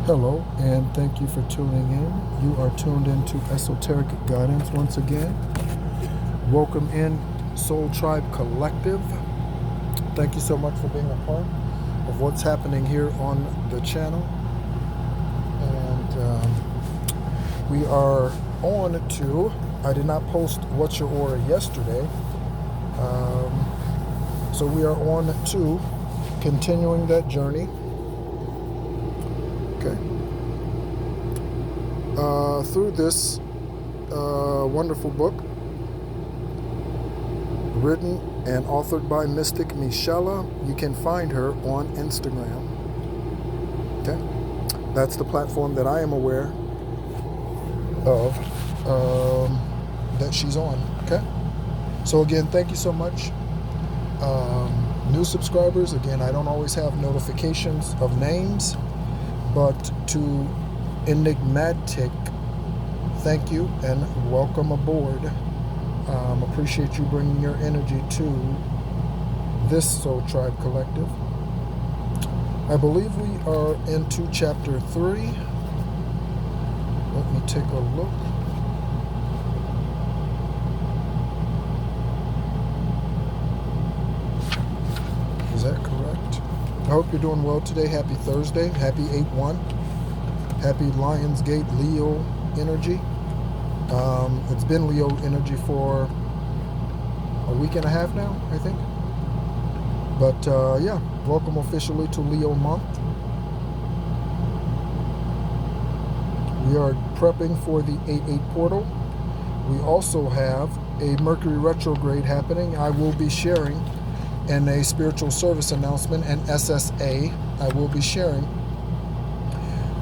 Hello, and thank you for tuning in. You are tuned into Esoteric Guidance once again. Welcome in, Soul Tribe Collective. Thank you so much for being a part of what's happening here on the channel. And we are on to, I did not post What's Your Aura yesterday. So we are on to continuing that journey. Okay. Through this wonderful book, written and authored by Mystic Michela. You can find her on Instagram. Okay, that's the platform that I am aware of that she's on. Okay, so again, thank you so much. New subscribers, again, I don't always have notifications of names, but to Enigmatic, thank you and welcome aboard. Appreciate you bringing your energy to this Soul Tribe Collective. I believe we are into chapter 3. Let me take a look. Is that correct? I hope you're doing well today. Happy Thursday. Happy 8-1. Happy Lionsgate Leo energy. It's been Leo energy for a week and a half now, I think. But yeah, welcome officially to Leo month. We are prepping for the 8-8 portal. We also have a Mercury retrograde happening. I will be sharing in a spiritual service announcement, and SSA, I will be sharing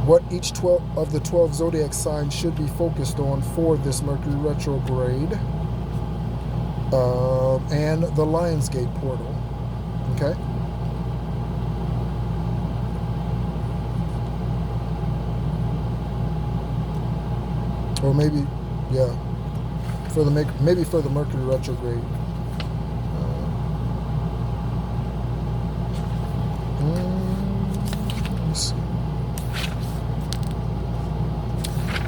what each 12 of the 12 zodiac signs should be focused on for this Mercury retrograde and the Lionsgate portal. Okay. Or maybe, yeah, for the maybe for the Mercury retrograde. Let's see.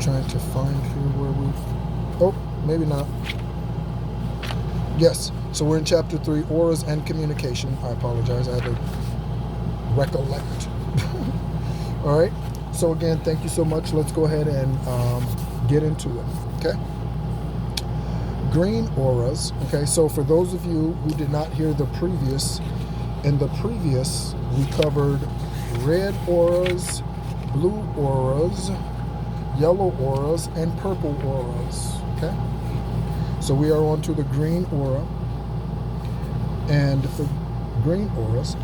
Trying to find here where we. Oh, maybe not. Yes. So we're in chapter 3, auras and communication. I apologize. I had to recollect. All right. So again, thank you so much. Let's go ahead and get into it. Okay. Green auras. Okay. So for those of you who did not hear the previous, in the previous we covered red auras, blue auras, yellow auras, and purple auras. Okay. So we are on to the green aura. And for green auras,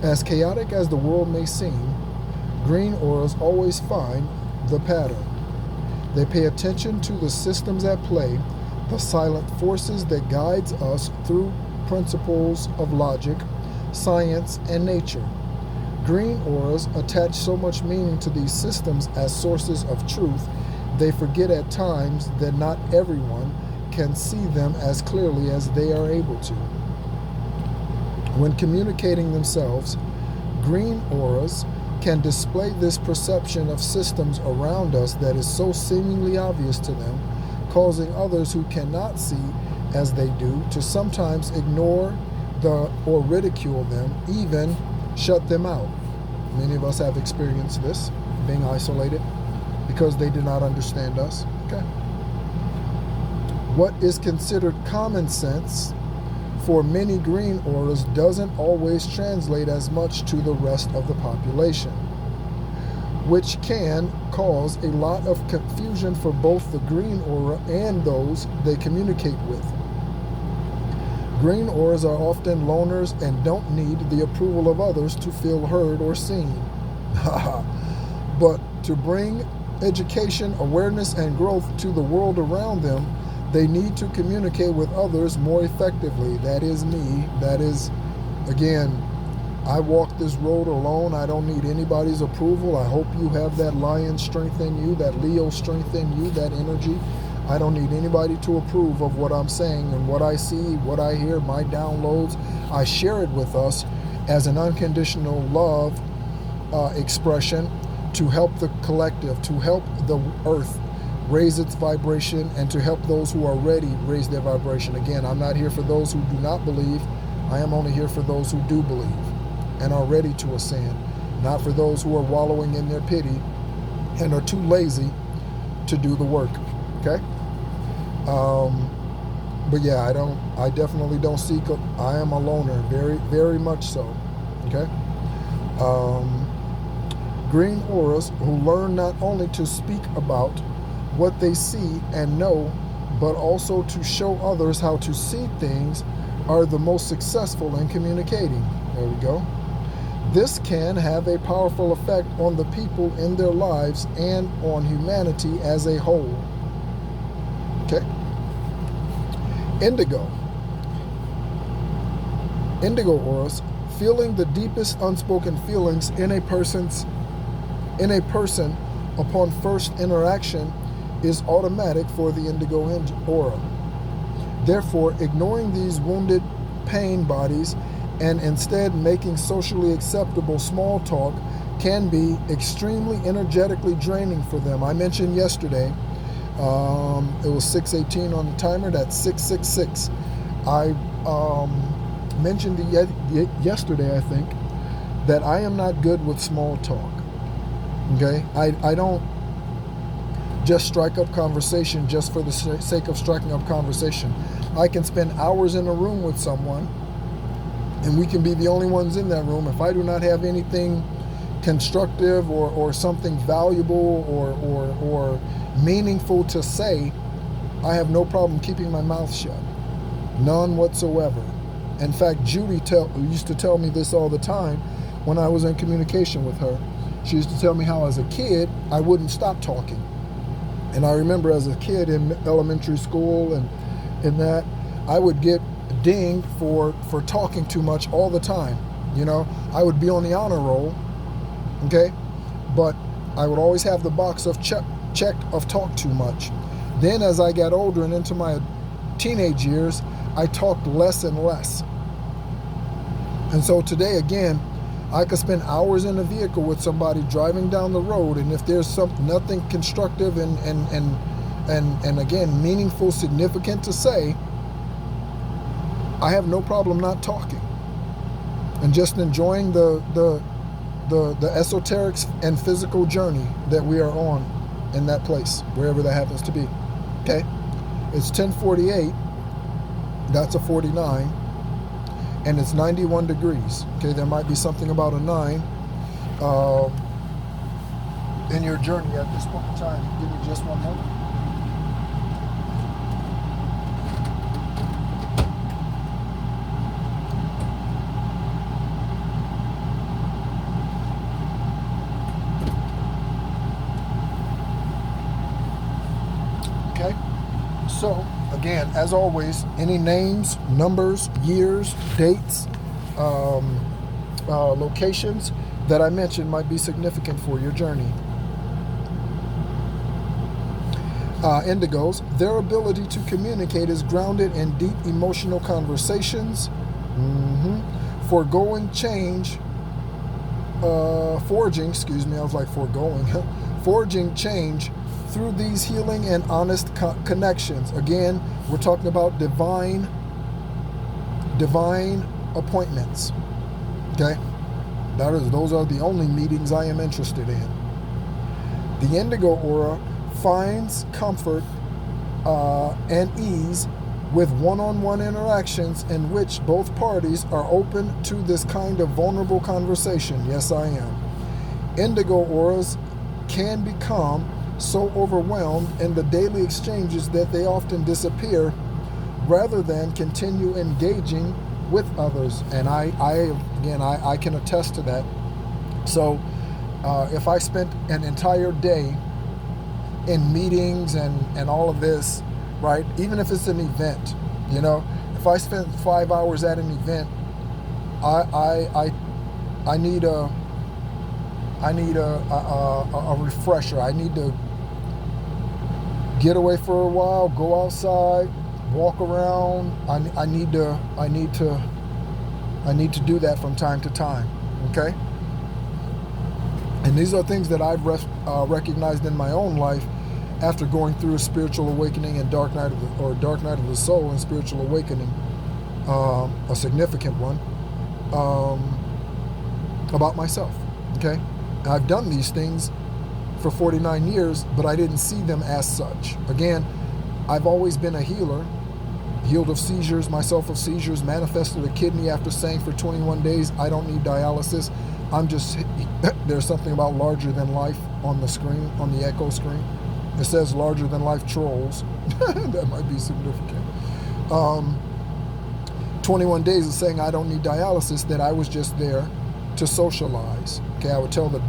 as chaotic as the world may seem, green auras always find the pattern. They pay attention to the systems at play, the silent forces that guides us through principles of logic, science, and nature. Green auras attach so much meaning to these systems as sources of truth, they forget at times that not everyone can see them as clearly as they are able to. When communicating themselves, green auras can display this perception of systems around us that is so seemingly obvious to them, causing others who cannot see as they do to sometimes ignore or ridicule them, even shut them out. Many of us have experienced this, being isolated because they do not understand us. Okay. What is considered common sense for many green auras doesn't always translate as much to the rest of the population, which can cause a lot of confusion for both the green aura and those they communicate with. Green auras are often loners and don't need the approval of others to feel heard or seen. But to bring education, awareness, and growth to the world around them, they need to communicate with others more effectively. That is me. That is, again, I walk this road alone. I don't need anybody's approval. I hope you have that lion strength in you, that Leo strength in you, that energy. I don't need anybody to approve of what I'm saying and what I see, what I hear, my downloads. I share it with us as an unconditional love expression to help the collective, to help the earth raise its vibration, and to help those who are ready raise their vibration. Again, I'm not here for those who do not believe. I am only here for those who do believe and are ready to ascend, not for those who are wallowing in their pity and are too lazy to do the work. Okay? But yeah, I definitely don't seek, I am a loner, very, very much so. Okay? Green auras who learn not only to speak about what they see and know, but also to show others how to see things, are the most successful in communicating. There we go. This can have a powerful effect on the people in their lives and on humanity as a whole. Okay. Indigo. Indigo auras, feeling the deepest unspoken feelings in a person upon first interaction, is automatic for the indigo aura. Therefore, ignoring these wounded pain bodies and instead making socially acceptable small talk can be extremely energetically draining for them. I mentioned yesterday, it was 6:18 on the timer, that's 666. I mentioned yesterday, I think, that I am not good with small talk. Okay? I don't just strike up conversation just for the sake of striking up conversation. I can spend hours in a room with someone, and we can be the only ones in that room. If I do not have anything constructive or something valuable or meaningful to say, I have no problem keeping my mouth shut. None whatsoever. In fact, Judy used to tell me this all the time when I was in communication with her. She used to tell me how as a kid, I wouldn't stop talking. And I remember as a kid in elementary school and in that, I would get dinged for talking too much all the time. You know, I would be on the honor roll, okay? But I would always have the box of check of talk too much. Then as I got older and into my teenage years, I talked less and less. And so today, again, I could spend hours in a vehicle with somebody driving down the road, and if there's nothing constructive and again meaningful, significant to say, I have no problem not talking and just enjoying the esoteric and physical journey that we are on in that place, wherever that happens to be. Okay, it's 10:48. That's a 49. And it's 91 degrees. Okay, there might be something about a 9 in your journey at this point in time. Give me just one moment. Okay, so again, as always, any names, numbers, years, dates, locations that I mentioned might be significant for your journey. Indigos, their ability to communicate is grounded in deep emotional conversations, forging change through these healing and honest connections. Again, we're talking about divine appointments. Okay? Those are the only meetings I am interested in. The indigo aura finds comfort and ease with one-on-one interactions in which both parties are open to this kind of vulnerable conversation. Yes, I am. Indigo auras can become so overwhelmed in the daily exchanges that they often disappear rather than continue engaging with others. And I can attest to that. So if I spent an entire day in meetings and all of this, right, even if it's an event, you know, if I spent 5 hours at an event, I need a refresher. I need to get away for a while, go outside, walk around. I need to do that from time to time. Okay. And these are things that I've recognized in my own life after going through a spiritual awakening and dark night of the soul and spiritual awakening, a significant one, about myself. Okay, I've done these things for 49 years, but I didn't see them as such. Again, I've always been a healer, healed of seizures, myself of seizures, manifested a kidney after saying for 21 days, I don't need dialysis. I'm just, there's something about larger than life on the screen, on the echo screen. It says larger than life trolls. That might be significant. 21 days of saying I don't need dialysis, that I was just there to socialize. Okay, I would tell the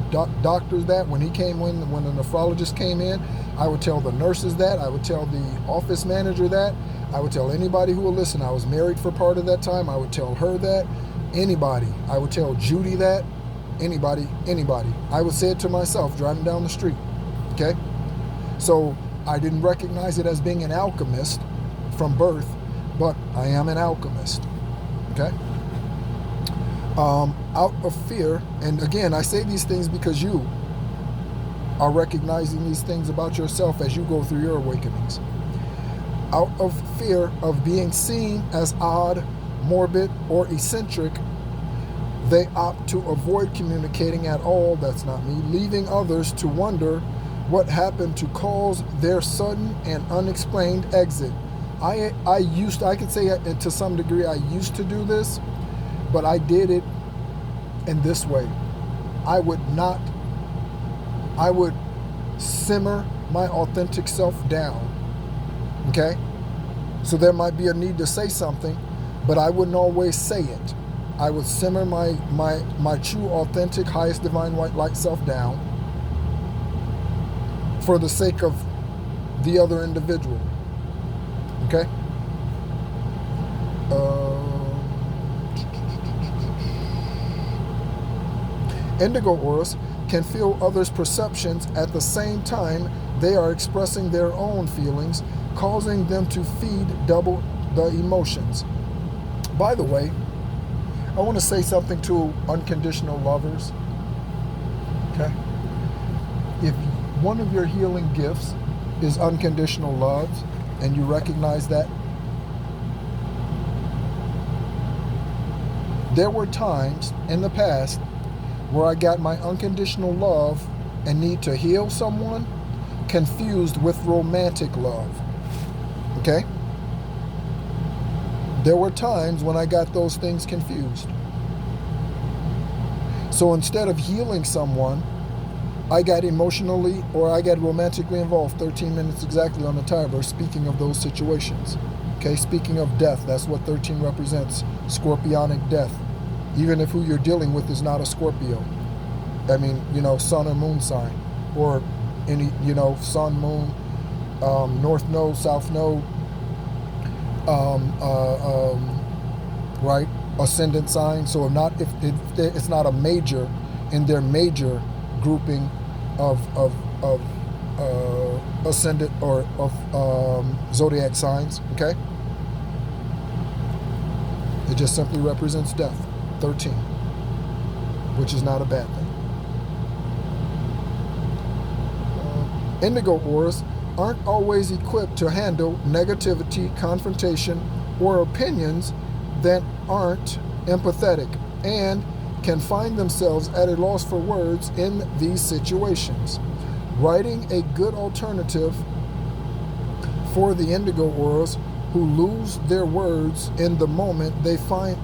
doctors that when he came in, when the nephrologist came in, I would tell the nurses that, I would tell the office manager that, I would tell anybody who will listen. I was married for part of that time. I would tell her that. Anybody. I would tell Judy that. Anybody. I would say it to myself driving down the street. Okay? So I didn't recognize it as being an alchemist from birth, but I am an alchemist. Okay? Out of fear, and again, I say these things because you are recognizing these things about yourself as you go through your awakenings. Out of fear of being seen as odd, morbid, or eccentric, they opt to avoid communicating at all, that's not me, leaving others to wonder what happened to cause their sudden and unexplained exit. I could say to some degree I used to do this, but I did it in this way. I would simmer my authentic self down. Okay? So there might be a need to say something, but I wouldn't always say it. I would simmer my true, authentic, highest divine white light self down for the sake of the other individual. Okay? Indigo auras can feel others' perceptions at the same time they are expressing their own feelings, causing them to feed double the emotions. By the way, I want to say something to unconditional lovers. Okay? If one of your healing gifts is unconditional love, and you recognize that, there were times in the past where I got my unconditional love and need to heal someone confused with romantic love. Okay? There were times when I got those things confused. So instead of healing someone, I got emotionally or I got romantically involved. 13 minutes exactly on the timer, speaking of those situations. Okay, speaking of death, that's what 13 represents, scorpionic death. Even if who you're dealing with is not a Scorpio. I mean, sun or moon sign, or any, sun, moon, north node, south node, right, ascendant sign. So if it's not a major in their major grouping of ascendant or of zodiac signs. Okay, it just simply represents death. 13, which is not a bad thing. Indigo auras aren't always equipped to handle negativity, confrontation, or opinions that aren't empathetic, and can find themselves at a loss for words in these situations. Writing a good alternative for the indigo auras who lose their words in the moment they find,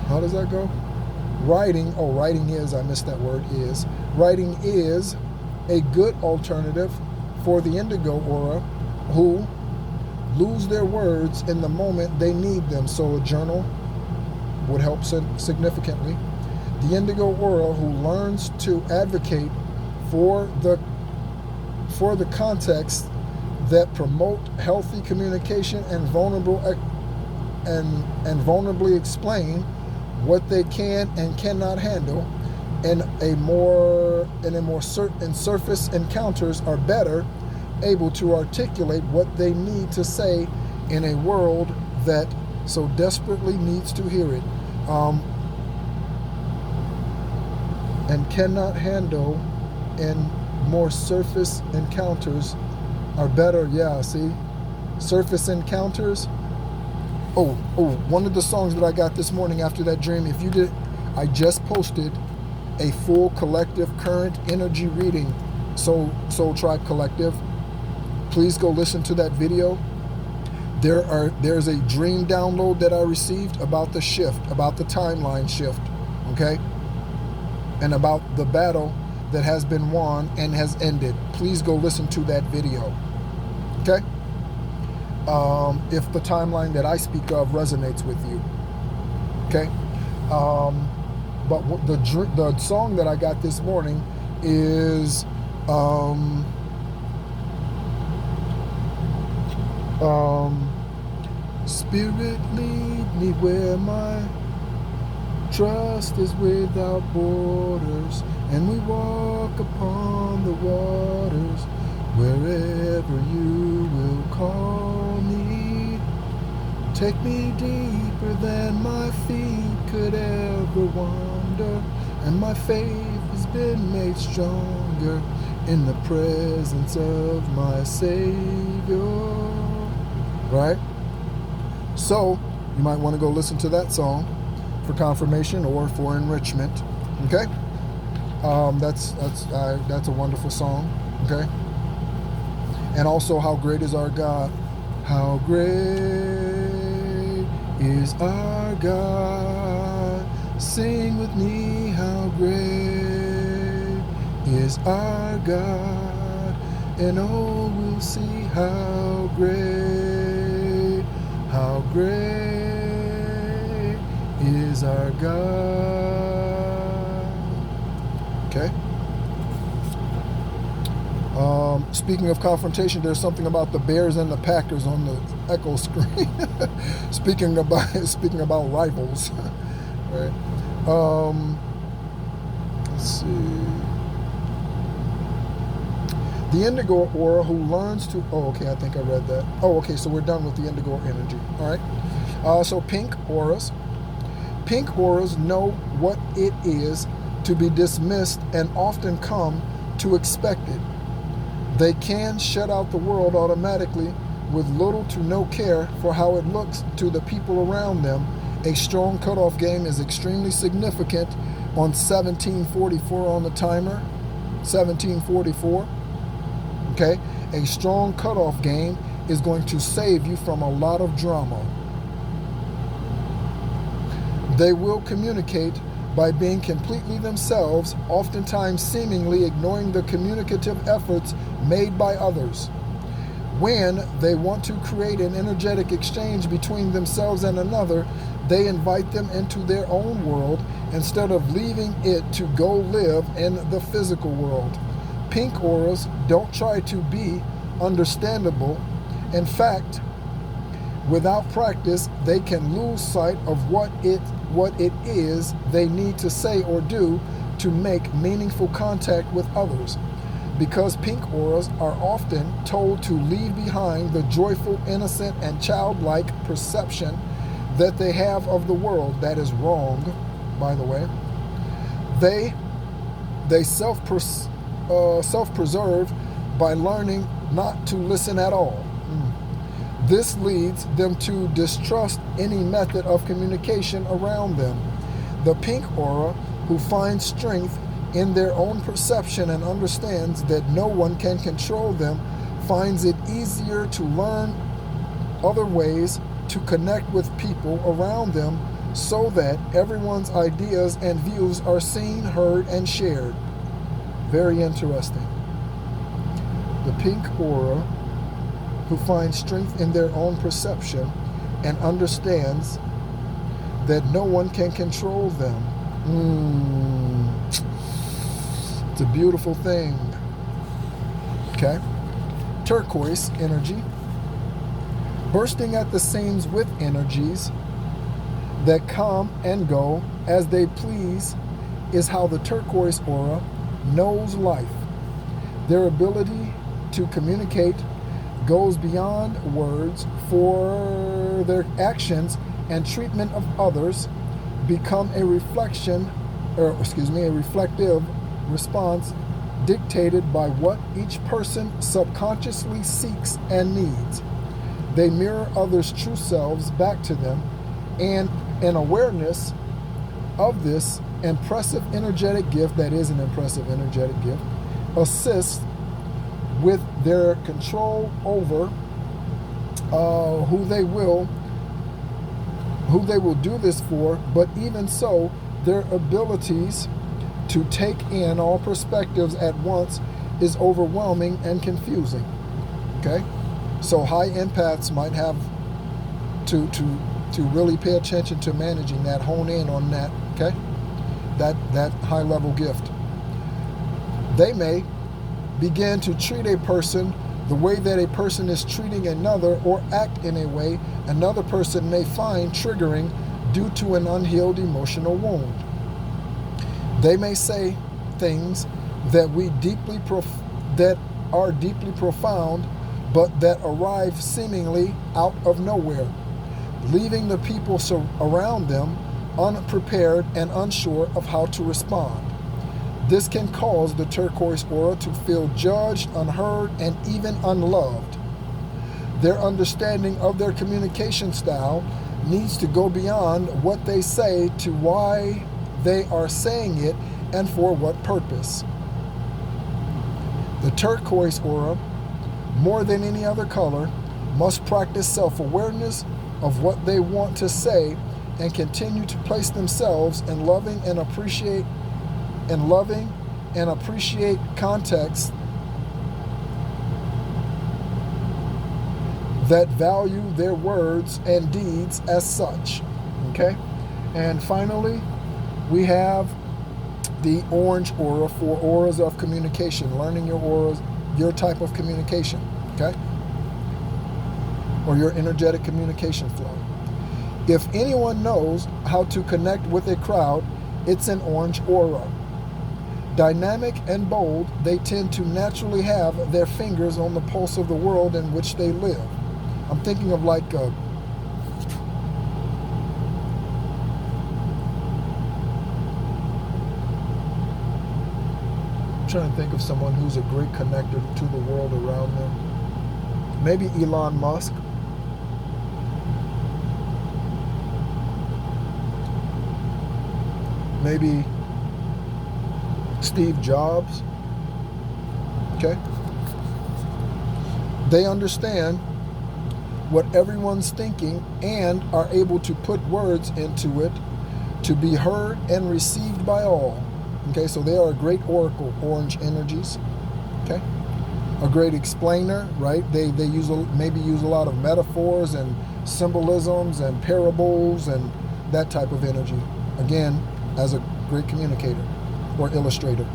how does that go? Writing is, I missed that word, is. Writing is a good alternative for the indigo aura who lose their words in the moment they need them. So a journal would help significantly. The indigo aura who learns to advocate for the context that promote healthy communication and vulnerably explain what they can and cannot handle, and certain surface encounters are better able to articulate what they need to say in a world that so desperately needs to hear it. and cannot handle, and more surface encounters are better. Yeah, see? Surface encounters. Oh, one of the songs that I got this morning after that dream, if you did, I just posted a full collective current energy reading. Soul Tribe Collective. Please go listen to that video. There's a dream download that I received about the shift, about the timeline shift, okay? And about the battle that has been won and has ended. Please go listen to that video, okay? If the timeline that I speak of resonates with you, okay? But the song that I got this morning is Spirit, lead me where my trust is without borders, and we walk upon the waters wherever you will call me. Take me deeper than my feet could ever wander, and my faith has been made stronger in the presence of my Savior. Right? So, you might want to go listen to that song for confirmation or for enrichment. Okay? That's a wonderful song. Okay? And also, how great is our God? How great is our God? Sing with me, how great is our God? And oh, we'll see how great is our God. Okay? Speaking of confrontation, there's something about the Bears and the Packers on the echo screen. speaking about rivals. Right? Let's see. The indigo aura who learns to... Oh, okay, I think I read that. Oh, okay, so we're done with the indigo energy. All right. So pink auras. Pink auras know what it is to be dismissed and often come to expect it. They can shut out the world automatically with little to no care for how it looks to the people around them. A strong cutoff game is extremely significant on 1744 on the timer. 1744. Okay? A strong cutoff game is going to save you from a lot of drama. They will communicate by being completely themselves, oftentimes seemingly ignoring the communicative efforts made by others. When they want to create an energetic exchange between themselves and another, they invite them into their own world instead of leaving it to go live in the physical world. Pink auras don't try to be understandable. In fact, without practice, they can lose sight of what it is they need to say or do to make meaningful contact with others. Because pink auras are often told to leave behind the joyful, innocent, and childlike perception that they have of the world. That is wrong, by the way. They self-preserve by learning not to listen at all. This leads them to distrust any method of communication around them. The pink aura, who finds strength in their own perception and understands that no one can control them, finds it easier to learn other ways to connect with people around them so that everyone's ideas and views are seen, heard, and shared. Very interesting. The pink aura, who finds strength in their own perception and understands that no one can control them. It's a beautiful thing. Okay? Turquoise energy. Bursting at the seams with energies that come and go as they please is how the turquoise aura knows life. Their ability to communicate goes beyond words, for their actions and treatment of others become a reflection a reflective response dictated by what each person subconsciously seeks and needs. They mirror others' true selves back to them, and an awareness of this impressive energetic gift, that is an impressive energetic gift, assists with their control over who they will do this for, but even so, their abilities to take in all perspectives at once is overwhelming and confusing. Okay? So high empaths might have to really pay attention to managing that, hone in on that, okay? That high level gift. They may begin to treat a person the way that a person is treating another, or act in a way another person may find triggering due to an unhealed emotional wound. They may say things that that are deeply profound, but that arrive seemingly out of nowhere, leaving the people around them unprepared and unsure of how to respond. This can cause the turquoise aura to feel judged, unheard, and even unloved. Their understanding of their communication style needs to go beyond what they say to why they are saying it and for what purpose. The turquoise aura, more than any other color, must practice self-awareness of what they want to say and continue to place themselves in loving and appreciate contexts that value their words and deeds as such. Okay? And finally, we have the orange aura for auras of communication, learning your auras, your type of communication, okay? Or your energetic communication flow. If anyone knows how to connect with a crowd, it's an orange aura. Dynamic and bold, they tend to naturally have their fingers on the pulse of the world in which they live. I'm thinking of like I'm trying to think of someone who's a great connector to the world around them. Maybe Elon Musk. Maybe Steve Jobs. Okay? They understand what everyone's thinking and are able to put words into it to be heard and received by all. Okay, so they are a great oracle, orange energies. Okay, a great explainer, right? They maybe use a lot of metaphors and symbolisms and parables and that type of energy. Again, as a great communicator or illustrator.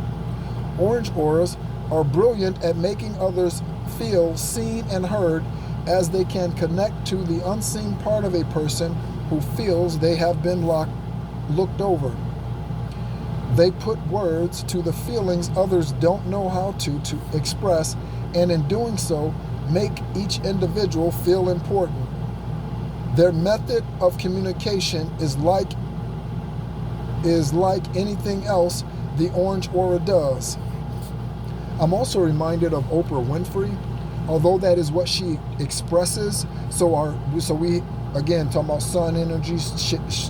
Orange auras are brilliant at making others feel seen and heard, as they can connect to the unseen part of a person who feels they have been looked over. They put words to the feelings others don't know how to express, and in doing so, make each individual feel important. Their method of communication is like anything else the orange aura does. I'm also reminded of Oprah Winfrey, although that is what she expresses. So we, again, talking about sun energy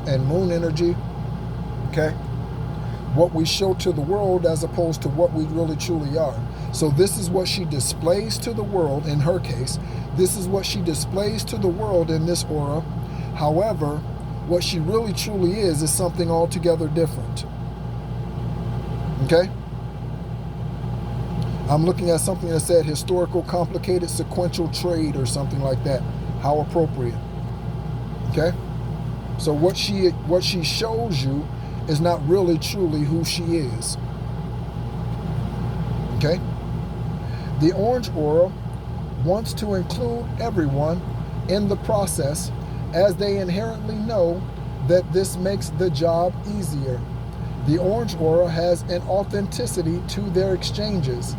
and moon energy, okay? What we show to the world as opposed to what we really truly are. So this is what she displays to the world in her case. This is what she displays to the world in this aura. However, what she really truly is something altogether different. Okay? I'm looking at something that said historical, complicated, sequential trade or something like that. How appropriate. Okay? So what she shows you is not really truly who she is. Okay? The orange aura wants to include everyone in the process, as they inherently know that this makes the job easier. The orange aura has an authenticity to their exchanges,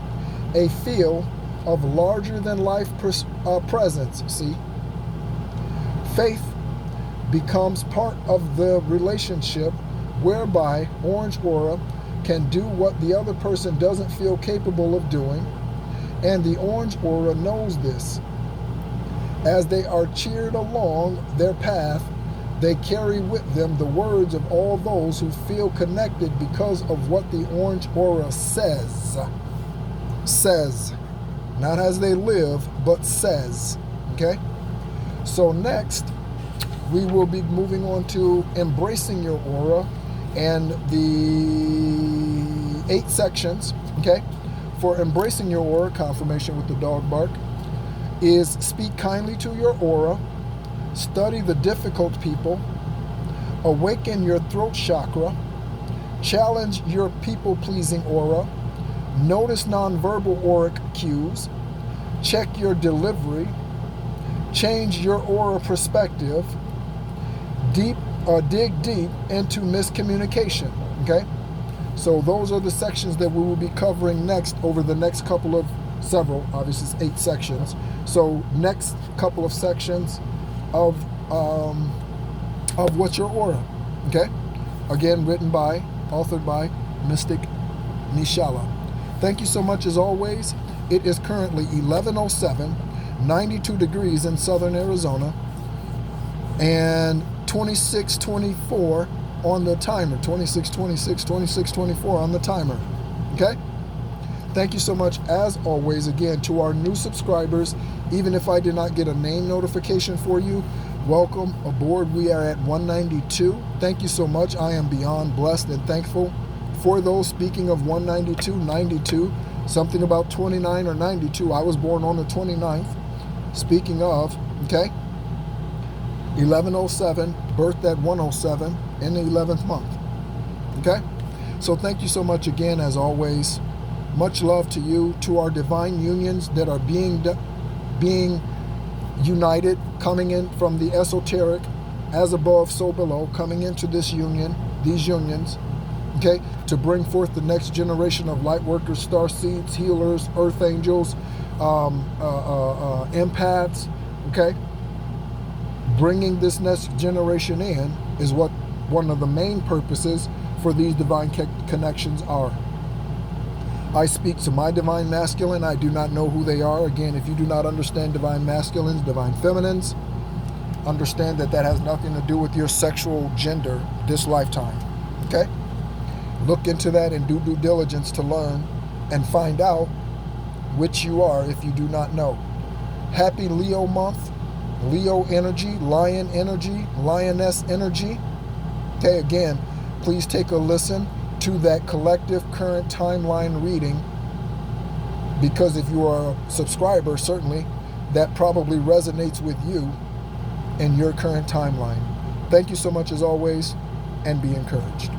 a feel of larger-than-life presence, see? Faith becomes part of the relationship whereby orange aura can do what the other person doesn't feel capable of doing, and the orange aura knows this. As they are cheered along their path, they carry with them the words of all those who feel connected because of what the orange aura says. Says. Not as they live, but says. Okay? So next, we will be moving on to embracing your aura and the 8 sections. Okay? For embracing your aura, confirmation with the dog bark, is speak kindly to your aura, study the difficult people, awaken your throat chakra, challenge your people-pleasing aura, notice nonverbal auric cues, check your delivery, change your aura perspective, dig deep into miscommunication. Okay? So those are the sections that we will be covering next over the next couple of obviously it's 8 sections. So next couple of sections of what's your aura. Okay? Again, authored by Mystic Nishala. Thank you so much as always. It is currently 11:07, 92 degrees in southern Arizona, and 26:24 on the timer. 26:24 on the timer. Okay? Thank you so much as always again to our new subscribers. Even if I did not get a name notification for you, welcome aboard. We are at 192. Thank you so much. I am beyond blessed and thankful for those. Speaking of 192, 92, something about 29 or 92. I was born on the 29th. Speaking of, okay, 11:07, birthed at 1:07 in the 11th month. Okay? So thank you so much again as always. Much love to you, to our divine unions that are being united, coming in from the esoteric, as above, so below, coming into this union, these unions, okay, to bring forth the next generation of light workers, star seeds, healers, earth angels, empaths, okay? Bringing this next generation in is what one of the main purposes for these divine connections are. I speak to my divine masculine. I do not know who they are. Again, if you do not understand divine masculines, divine feminines, understand that that has nothing to do with your sexual gender this lifetime. Okay? Look into that and do due diligence to learn and find out which you are if you do not know. Happy Leo month, Leo energy, lion energy, lioness energy. Okay, again, please take a listen to that collective current timeline reading, because if you are a subscriber, certainly that probably resonates with you in your current timeline. Thank you so much as always, and be encouraged.